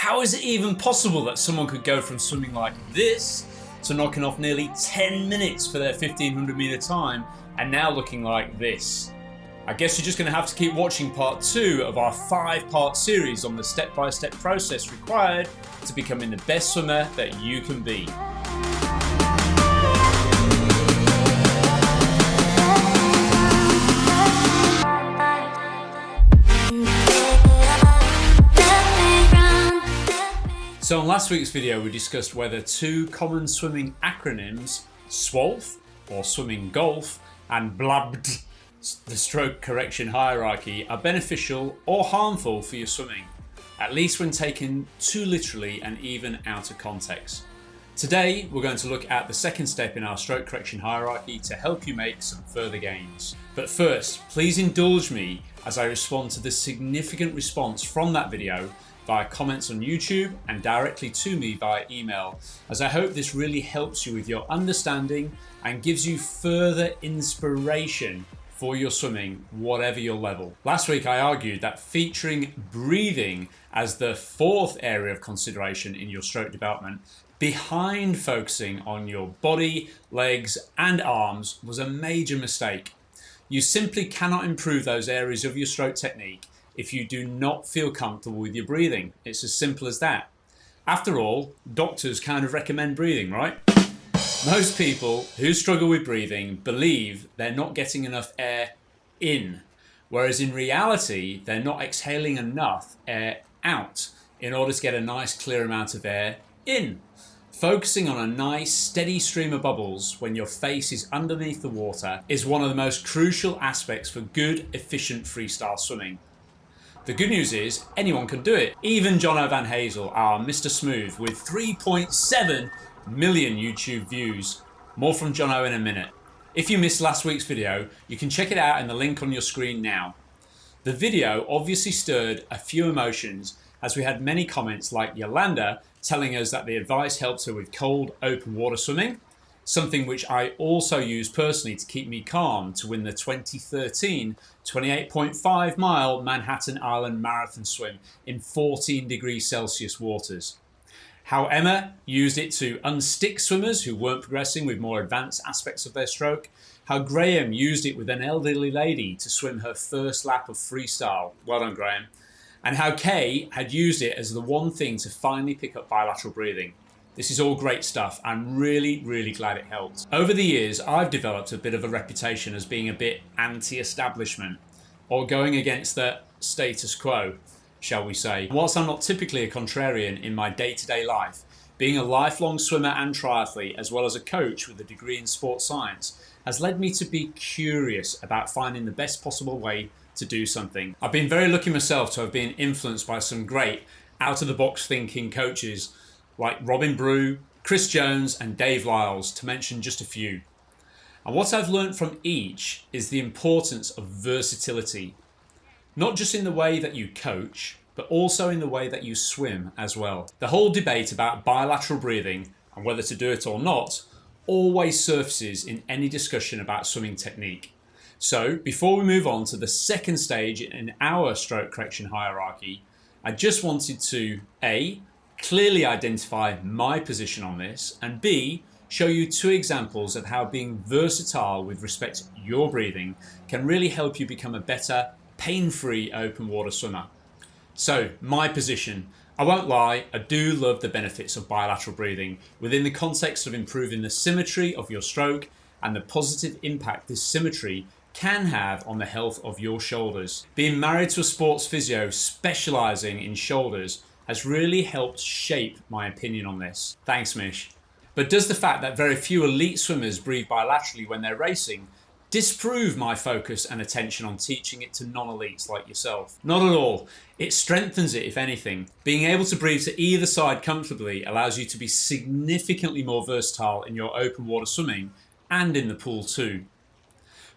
How is it even possible that someone could go from swimming like this to knocking off nearly 10 minutes for their 1500 meter time and now looking like this? I guess you're just going to have to keep watching part 2 of our 5-part series on the step-by-step process required to becoming the best swimmer that you can be. So in last week's video we discussed whether 2 common swimming acronyms, SWOLF or swimming golf and BLABT, the stroke correction hierarchy, are beneficial or harmful for your swimming, at least when taken too literally and even out of context. Today we're going to look at the second step in our stroke correction hierarchy to help you make some further gains. But first, please indulge me as I respond to the significant response from that video via comments on YouTube and directly to me via email, as I hope this really helps you with your understanding and gives you further inspiration for your swimming, whatever your level. Last week I argued that featuring breathing as the 4th area of consideration in your stroke development, behind focusing on your body, legs and arms, was a major mistake. You simply cannot improve those areas of your stroke technique if you do not feel comfortable with your breathing. It's as simple as that. After all, doctors kind of recommend breathing, right? Most people who struggle with breathing believe they're not getting enough air in, whereas in reality, they're not exhaling enough air out in order to get a nice clear amount of air in. Focusing on a nice steady stream of bubbles when your face is underneath the water is one of the most crucial aspects for good, efficient freestyle swimming. The good news is anyone can do it. Even Jono Van Hazel, our Mr. Smooth, with 3.7 million YouTube views. More from Jono in a minute. If you missed last week's video, you can check it out in the link on your screen now. The video obviously stirred a few emotions, as we had many comments like Yolanda telling us that the advice helped her with cold open water swimming, something which I also used personally to keep me calm to win the 2013 28.5 mile Manhattan Island Marathon swim in 14 degrees Celsius waters. How Emma used it to unstick swimmers who weren't progressing with more advanced aspects of their stroke. How Graham used it with an elderly lady to swim her first lap of freestyle. Well done, Graham. And how Kay had used it as the one thing to finally pick up bilateral breathing. This is all great stuff. I'm really glad it helped. Over the years, I've developed a bit of a reputation as being a bit anti-establishment, or going against the status quo, shall we say. Whilst I'm not typically a contrarian in my day-to-day life, being a lifelong swimmer and triathlete, as well as a coach with a degree in sports science, has led me to be curious about finding the best possible way to do something. I've been very lucky myself to have been influenced by some great out-of-the-box thinking coaches like Robin Brew, Chris Jones and Dave Lyles, to mention just a few. And what I've learned from each is the importance of versatility, not just in the way that you coach, but also in the way that you swim as well. The whole debate about bilateral breathing and whether to do it or not always surfaces in any discussion about swimming technique. So before we move on to the second stage in our stroke correction hierarchy, I just wanted to A, clearly identify my position on this, and B, show you 2 examples of how being versatile with respect to your breathing can really help you become a better, pain-free open water swimmer. So, my position. I won't lie, I do love the benefits of bilateral breathing within the context of improving the symmetry of your stroke and the positive impact this symmetry can have on the health of your shoulders. Being married to a sports physio specialising in shoulders has really helped shape my opinion on this. Thanks, Mish. But does the fact that very few elite swimmers breathe bilaterally when they're racing disprove my focus and attention on teaching it to non-elites like yourself? Not at all. It strengthens it, if anything. Being able to breathe to either side comfortably allows you to be significantly more versatile in your open water swimming and in the pool too.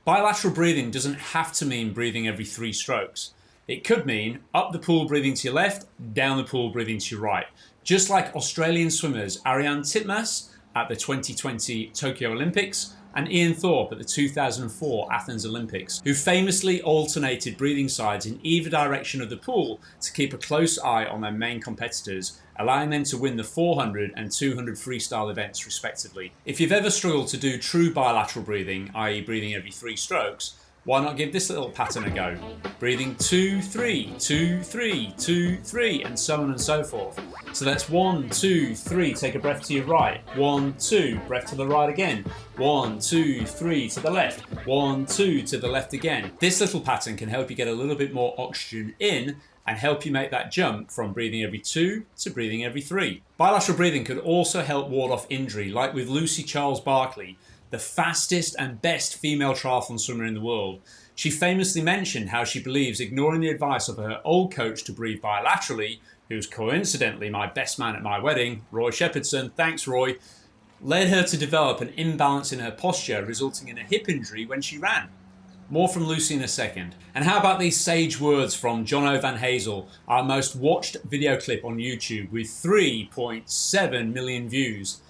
Bilateral breathing doesn't have to mean breathing every 3 strokes. It could mean up the pool breathing to your left, down the pool breathing to your right. Just like Australian swimmers Ariarne Titmus at the 2020 Tokyo Olympics and Ian Thorpe at the 2004 Athens Olympics, who famously alternated breathing sides in either direction of the pool to keep a close eye on their main competitors, allowing them to win the 400 and 200 freestyle events respectively. If you've ever struggled to do true bilateral breathing, i.e. breathing every 3 strokes, why not give this little pattern a go? Breathing 2, 3, 2, 3, 2, 3, and so on and so forth. So that's 1, 2, 3, take a breath to your right. 1, 2, breath to the right again. 1, 2, 3 to the left. 1, 2 to the left again. This little pattern can help you get a little bit more oxygen in and help you make that jump from breathing every 2 to breathing every 3. Bilateral breathing could also help ward off injury, like with Lucy Charles-Barclay, the fastest and best female triathlon swimmer in the world. She famously mentioned how she believes ignoring the advice of her old coach to breathe bilaterally, who's coincidentally my best man at my wedding, Roy Shepherdson, thanks Roy, led her to develop an imbalance in her posture, resulting in a hip injury when she ran. More from Lucy in a second. And how about these sage words from Jono Van Hazel, our most watched video clip on YouTube with 3.7 million views.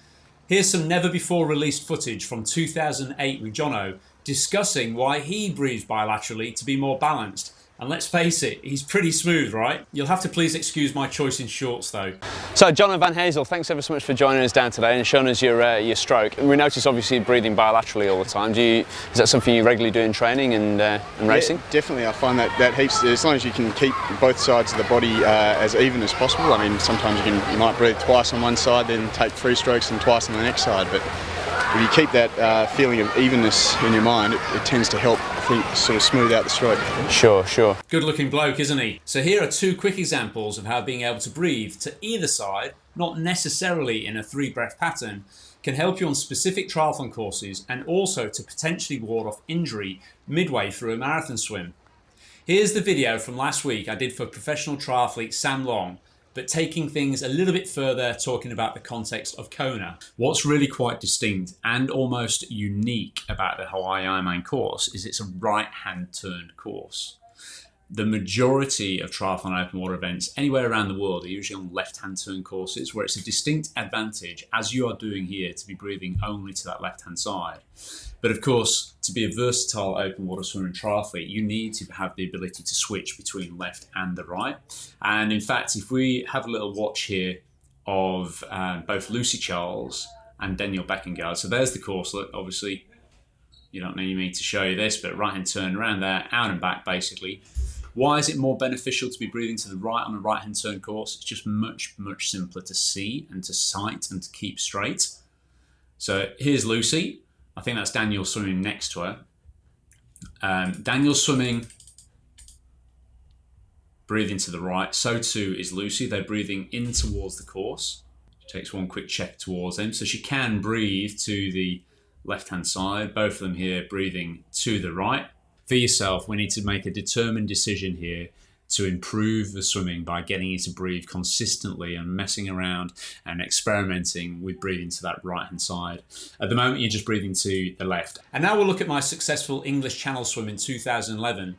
Here's some never before released footage from 2008 with Jono discussing why he breathes bilaterally to be more balanced. And let's face it, he's pretty smooth, right? You'll have to please excuse my choice in shorts though. So Jono Van Hazel, thanks ever so much for joining us down today and showing us your stroke. And we notice obviously you're breathing bilaterally all the time. Is that something you regularly do in training and racing? Yeah, definitely. I find that heaps, as long as you can keep both sides of the body as even as possible. I mean, sometimes you might breathe twice on one side, then take 3 strokes and twice on the next side. But if you keep that feeling of evenness in your mind, it tends to help, I think, sort of smooth out the stroke. Sure. Good looking bloke, isn't he? So here are 2 quick examples of how being able to breathe to either side, not necessarily in a 3-breath pattern, can help you on specific triathlon courses and also to potentially ward off injury midway through a marathon swim. Here's the video from last week I did for professional triathlete Sam Long, but taking things a little bit further, talking about the context of Kona. What's really quite distinct and almost unique about the Hawaii Ironman course is it's a right-hand turned course. The majority of triathlon open water events anywhere around the world are usually on left-hand turn courses, where it's a distinct advantage, as you are doing here, to be breathing only to that left-hand side. But of course, to be a versatile open water swimmer and triathlete, you need to have the ability to switch between left and the right. And in fact, if we have a little watch here of both Lucy Charles and Daniel Beckengard, so there's the course. Look, obviously, you don't need me to show you this, but right-hand turn around there, out and back basically. Why is it more beneficial to be breathing to the right on a right-hand turn course? It's just much, much simpler to see and to sight and to keep straight. So here's Lucy. I think that's Daniel swimming next to her. Daniel's swimming, breathing to the right. So too is Lucy. They're breathing in towards the course. She takes one quick check towards them. So she can breathe to the left-hand side. Both of them here breathing to the right. For yourself, we need to make a determined decision here to improve the swimming by getting you to breathe consistently and messing around and experimenting with breathing to that right hand side. At the moment, you're just breathing to the left. And now we'll look at my successful English Channel swim in 2011.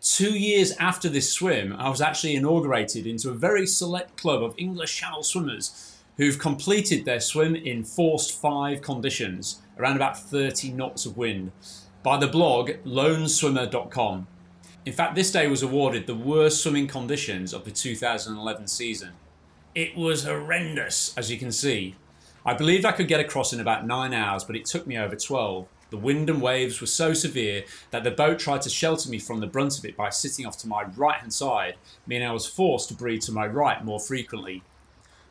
2 years after this swim, I was actually inaugurated into a very select club of English Channel swimmers who've completed their swim in forced 5 conditions, around about 30 knots of wind, by the blog loneswimmer.com. In fact, this day was awarded the worst swimming conditions of the 2011 season. It was horrendous, as you can see. I believed I could get across in about 9 hours, but it took me over 12. The wind and waves were so severe that the boat tried to shelter me from the brunt of it by sitting off to my right-hand side, meaning I was forced to breathe to my right more frequently.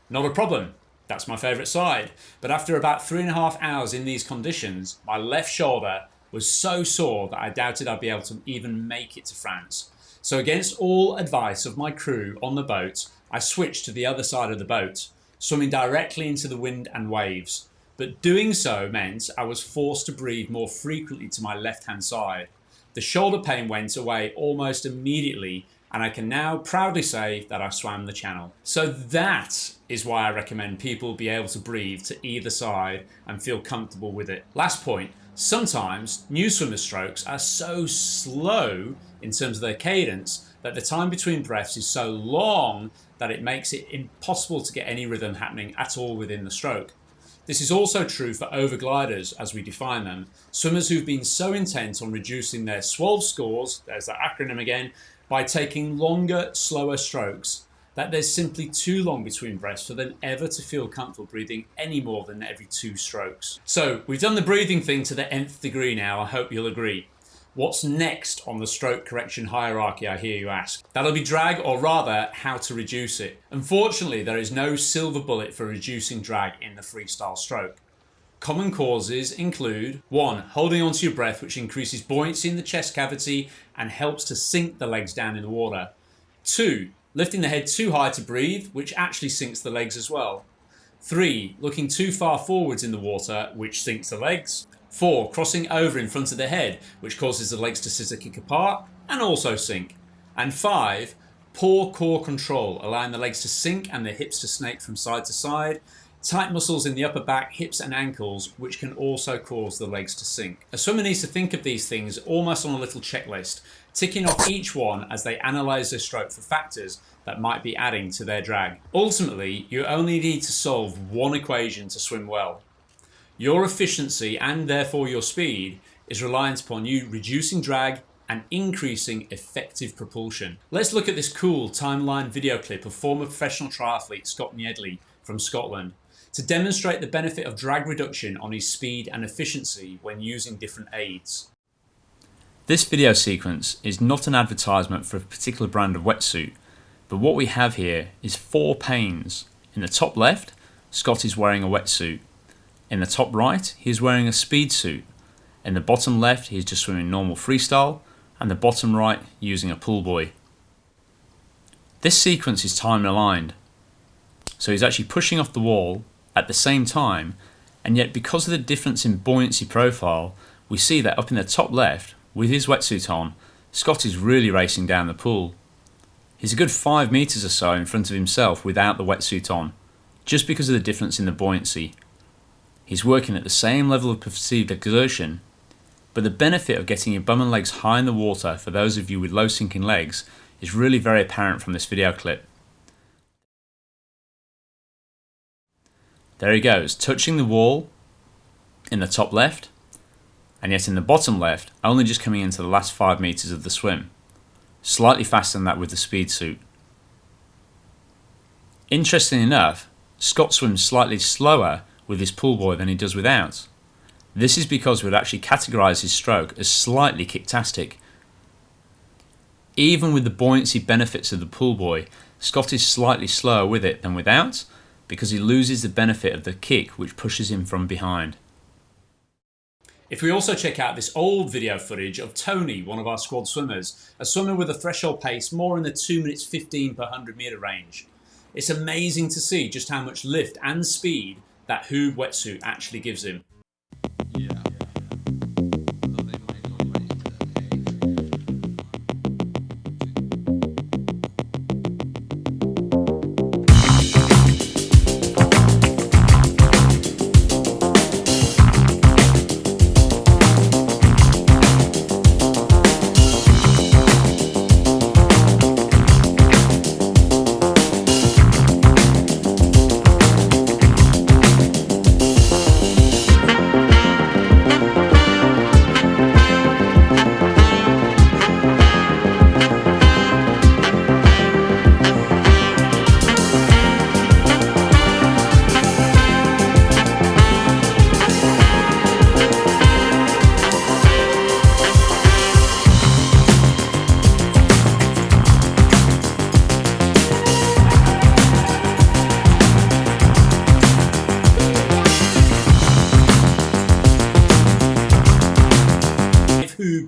Not a problem. That's my favourite side. But after about 3.5 hours in these conditions, my left shoulder was so sore that I doubted I'd be able to even make it to France. So against all advice of my crew on the boat, I switched to the other side of the boat, swimming directly into the wind and waves. But doing so meant I was forced to breathe more frequently to my left-hand side. The shoulder pain went away almost immediately, and I can now proudly say that I swam the channel. So that is why I recommend people be able to breathe to either side and feel comfortable with it. Last point. Sometimes new swimmer strokes are so slow in terms of their cadence that the time between breaths is so long that it makes it impossible to get any rhythm happening at all within the stroke. This is also true for overgliders, as we define them, swimmers who've been so intent on reducing their SWOLF scores, there's that acronym again, by taking longer, slower strokes, that there's simply too long between breaths for them ever to feel comfortable breathing any more than every 2 strokes. So we've done the breathing thing to the nth degree now, I hope you'll agree. What's next on the stroke correction hierarchy, I hear you ask? That'll be drag, or rather, how to reduce it. Unfortunately, there is no silver bullet for reducing drag in the freestyle stroke. Common causes include 1. Holding onto your breath, which increases buoyancy in the chest cavity and helps to sink the legs down in the water. 2. Lifting the head too high to breathe, which actually sinks the legs as well. 3. Looking too far forwards in the water, which sinks the legs. 4. Crossing over in front of the head, which causes the legs to scissor kick apart and also sink. And 5. Poor core control, allowing the legs to sink and the hips to snake from side to side. Tight muscles in the upper back, hips and ankles, which can also cause the legs to sink. A swimmer needs to think of these things almost on a little checklist, ticking off each one as they analyse their stroke for factors that might be adding to their drag. Ultimately, you only need to solve one equation to swim well. Your efficiency, and therefore your speed, is reliant upon you reducing drag and increasing effective propulsion. Let's look at this cool timeline video clip of former professional triathlete Scott Niedley from Scotland to demonstrate the benefit of drag reduction on his speed and efficiency when using different aids. This video sequence is not an advertisement for a particular brand of wetsuit, but what we have here is 4 panes. In the top left, Scott is wearing a wetsuit. In the top right, he is wearing a speed suit. In the bottom left, he is just swimming normal freestyle, and the bottom right using a pull buoy. This sequence is time aligned, so he's actually pushing off the wall at the same time, and yet because of the difference in buoyancy profile, we see that up in the top left, with his wetsuit on, Scott is really racing down the pool. He's a good 5 meters or so in front of himself without the wetsuit on, just because of the difference in the buoyancy. He's working at the same level of perceived exertion, but the benefit of getting your bum and legs high in the water for those of you with low sinking legs is really very apparent from this video clip. There he goes, touching the wall in the top left, and yet in the bottom left, only just coming into the last 5 meters of the swim. Slightly faster than that with the speed suit. Interestingly enough, Scott swims slightly slower with his pull buoy than he does without. This is because we'd actually categorise his stroke as slightly kicktastic. Even with the buoyancy benefits of the pull buoy, Scott is slightly slower with it than without, because he loses the benefit of the kick which pushes him from behind. If we also check out this old video footage of Tony, one of our squad swimmers, a swimmer with a threshold pace more in the 2 minutes 15 per 100 metre range. It's amazing to see just how much lift and speed that Hoob wetsuit actually gives him.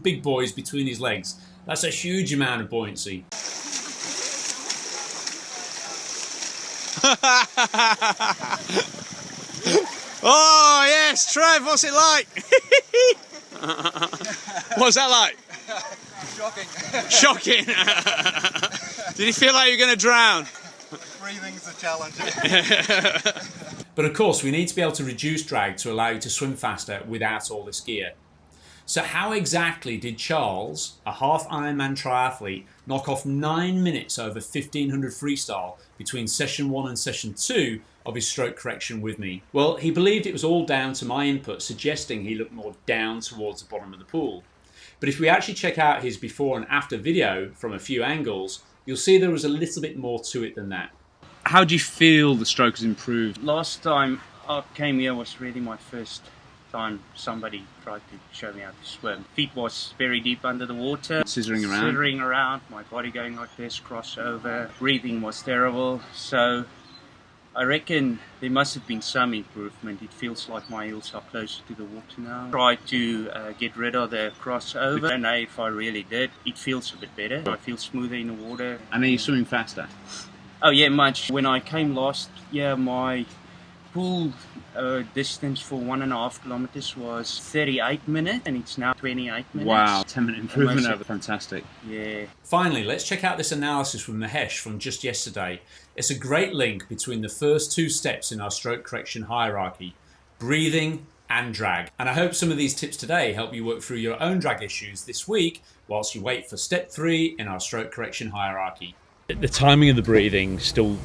Big boys between his legs. That's a huge amount of buoyancy. Oh yes, Trev, what's it like? What's that like? Shocking. Shocking. Did you feel like you were going to drown? Breathing's a challenge. But of course, we need to be able to reduce drag to allow you to swim faster without all this gear. So how exactly did Charles, a half Ironman triathlete, knock off 9 minutes over 1500 freestyle between session 1 and session 2 of his stroke correction with me? Well, he believed it was all down to my input, suggesting he looked more down towards the bottom of the pool. But if we actually check out his before and after video from a few angles, you'll see there was a little bit more to it than that. How do you feel the stroke has improved? Last time I came here was really my first time somebody tried to show me how to swim. Feet was very deep under the water. Scissoring around, my body going like this, crossover. Breathing was terrible. So I reckon there must have been some improvement. It feels like my heels are closer to the water now. Try to get rid of the crossover. I don't know if I really did. It feels a bit better. I feel smoother in the water. And are you swimming faster? Oh yeah, much. When I came last year, my pool distance for 1.5 kilometers was 38 minutes, and it's now 28 minutes. Wow, 10-minute improvement over. Fantastic. Yeah. Finally, let's check out this analysis from Mahesh from just yesterday. It's a great link between the first 2 steps in our stroke correction hierarchy, breathing and drag. And I hope some of these tips today help you work through your own drag issues this week whilst you wait for step 3 in our stroke correction hierarchy. The timing of the breathing still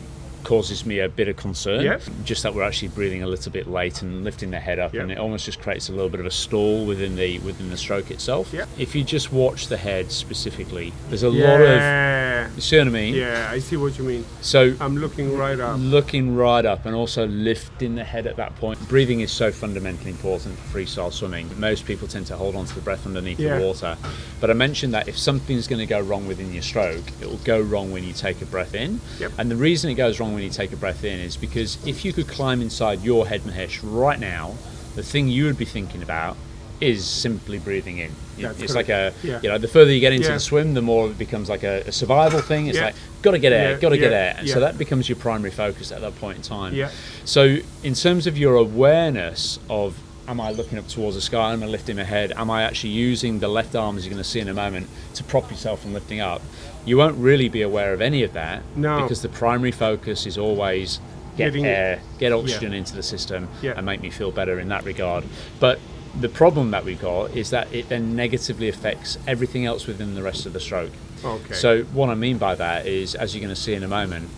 causes me a bit of concern. Yep. Just that we're actually breathing a little bit late and lifting the head up, Yep. and it almost just creates a little bit of a stall within the stroke itself. Yep. If you just watch the head specifically, there's a lot of, you see what I mean? Yeah, I see what you mean. So I'm looking right up. looking right up and also lifting the head at that point. Breathing is so fundamentally important for freestyle swimming. Most people tend to hold on to the breath underneath Yeah. the water. But I mentioned that if something's going to go wrong within your stroke, it will go wrong when you take a breath in. Yep. And the reason it goes wrong when you take a breath in is because if you could climb inside your head, Mahesh, right now, the thing you would be thinking about is simply breathing in. That's It's correct. like a, Yeah. you know, the further you get into Yeah. the swim, the more it becomes like a survival thing. It's Yeah. like, got to get air, Yeah. got to get Yeah. air. And Yeah. so that becomes your primary focus at that point in time. Yeah. So in terms of your awareness of, am I looking up towards the sky, am I lifting my head, am I actually using the left arm, as you're going to see in a moment, to prop yourself from lifting up, you won't really be aware of any of that. No. Because the primary focus is always get Getting- air, get oxygen into the system, Yeah. and make me feel better in that regard. But the problem that we've got is that it then negatively affects everything else within the rest of the stroke. Okay. So what I mean by that is, as you're going to see in a moment,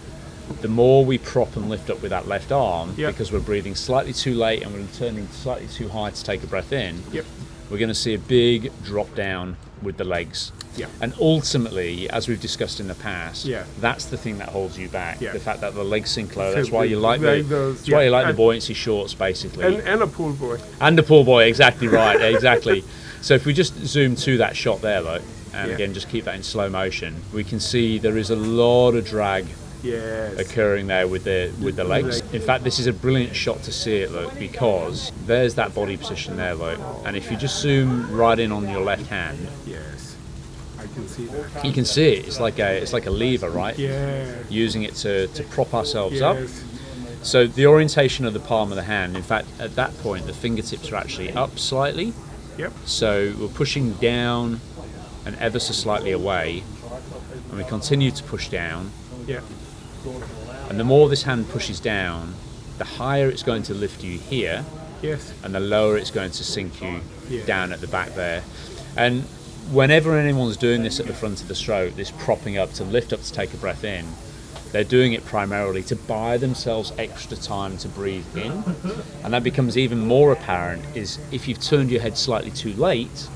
the more we prop and lift up with that left arm, Yep. because we're breathing slightly too late and we're turning slightly too high to take a breath in, Yep. we're going to see a big drop down with the legs. Yeah. And ultimately, as we've discussed in the past, Yeah. that's the thing that holds you back. Yeah. The fact that the legs sink low. So That's why you like like the, those, that's why you yeah. like the And- buoyancy shorts, basically. And a pool boy. And the pool boy, exactly right, exactly. So if we just zoom to that shot there, look, and Yeah. again just keep that in slow motion, we can see there is a lot of drag Yes. occurring there with the legs. In fact, this is a brilliant shot to see it, look, because there's that body position there, look, and if you just zoom right in on your left hand, Yes. I can see that. you can see it. It's like a lever, right? Yeah. Using it to prop ourselves up. Yes. So the orientation of the palm of the hand, in fact, at that point, the fingertips are actually up slightly. Yep. So we're pushing down and ever so slightly away, and we continue to push down. Yeah. And the more this hand pushes down, the higher it's going to lift you here, Yes. and the lower it's going to sink you Yeah. down at the back there. And whenever anyone's doing this at the front of the stroke, this propping up to lift up to take a breath in, they're doing it primarily to buy themselves extra time to breathe in. And that becomes even more apparent is if you've turned your head slightly too late,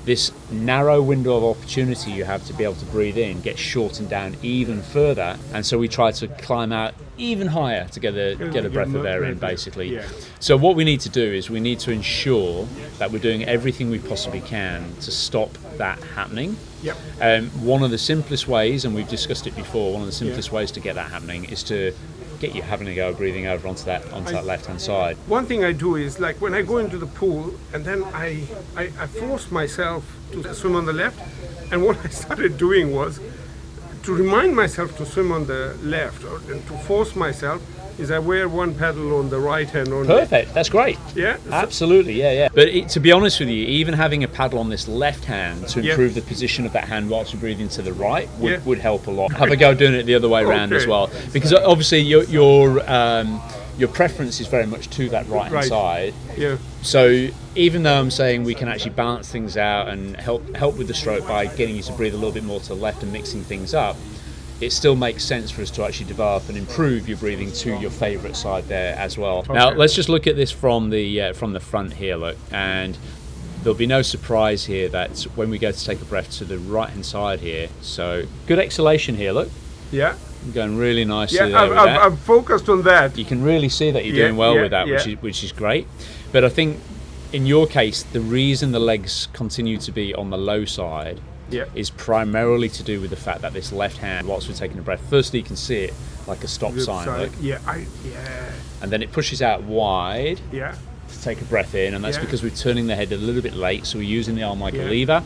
this narrow window of opportunity you have to be able to breathe in gets shortened down even further, and so we try to climb out even higher to get a breath of air in, basically. Yeah. So what we need to do is we need to ensure that we're doing everything we possibly can to stop that happening. Yep. One of the simplest ways, and we've discussed it before, one of the simplest ways to get that happening is to get you having a go breathing over onto that left-hand side. One thing I do is, like, when I go into the pool and then I force myself to swim on the left, and what I started doing was to remind myself to swim on the left, and to force myself is I wear one paddle on the right hand only. Perfect, that's great. Yeah. Absolutely, yeah. But to be honest with you, even having a paddle on this left hand to Yeah. improve the position of that hand whilst you're breathing to the right would, Yeah. would help a lot. Have a go doing it the other way around as Okay. well, because obviously you're your preference is very much to that right hand side. Yeah. So even though I'm saying we can actually balance things out and help with the stroke by getting you to breathe a little bit more to the left and mixing things up, it still makes sense for us to actually develop and improve your breathing to your favourite side there as well. Okay. Now let's just look at this from the front here, look, and there'll be no surprise here that when we go to take a breath to the right hand side here, so good exhalation here, look. Yeah. Going really nicely there with that. I've focused on that. You can really see that you're doing well with that, which is great. But I think in your case, the reason the legs continue to be on the low side is primarily to do with the fact that this left hand, whilst we're taking a breath, firstly you can see it like a stop sign, look. And then it pushes out wide to take a breath in, and that's because we're turning the head a little bit late, so we're using the arm like a lever.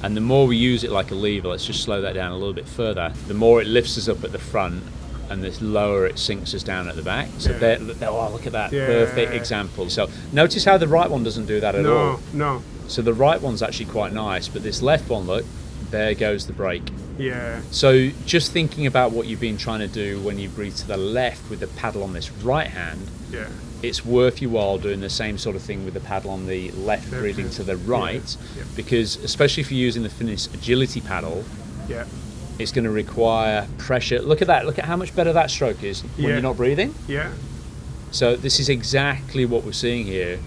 And the more we use it like a lever, let's just slow that down a little bit further, the more it lifts us up at the front, and the lower it sinks us down at the back. So oh, look at that, perfect example. So notice how the right one doesn't do that at all. No. So the right one's actually quite nice, but this left one, look, there goes the brake. Yeah. So just thinking about what you've been trying to do when you breathe to the left with the paddle on this right hand, it's worth your while doing the same sort of thing with the paddle on the left, breathing to the right, because especially if you're using the Finnish agility paddle, it's going to require pressure. Look at that, look at how much better that stroke is when you're not breathing. So this is exactly what we're seeing here,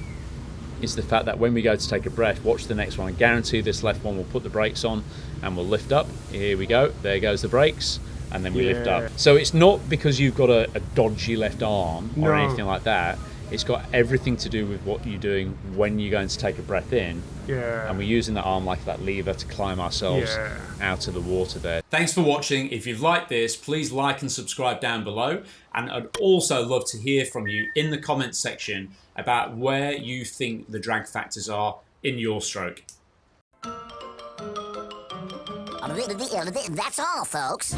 is the fact that when we go to take a breath, watch the next one. I guarantee this left one will put the brakes on and we'll lift up. Here we go, there goes the brakes, and then we lift up. So it's not because you've got a dodgy left arm or anything like that. It's got everything to do with what you're doing when you're going to take a breath in. And we're using the arm like that lever to climb ourselves out of the water there. Thanks for watching. If you've liked this, please like and subscribe down below. And I'd also love to hear from you in the comments section about where you think the drag factors are in your stroke. That's all, folks.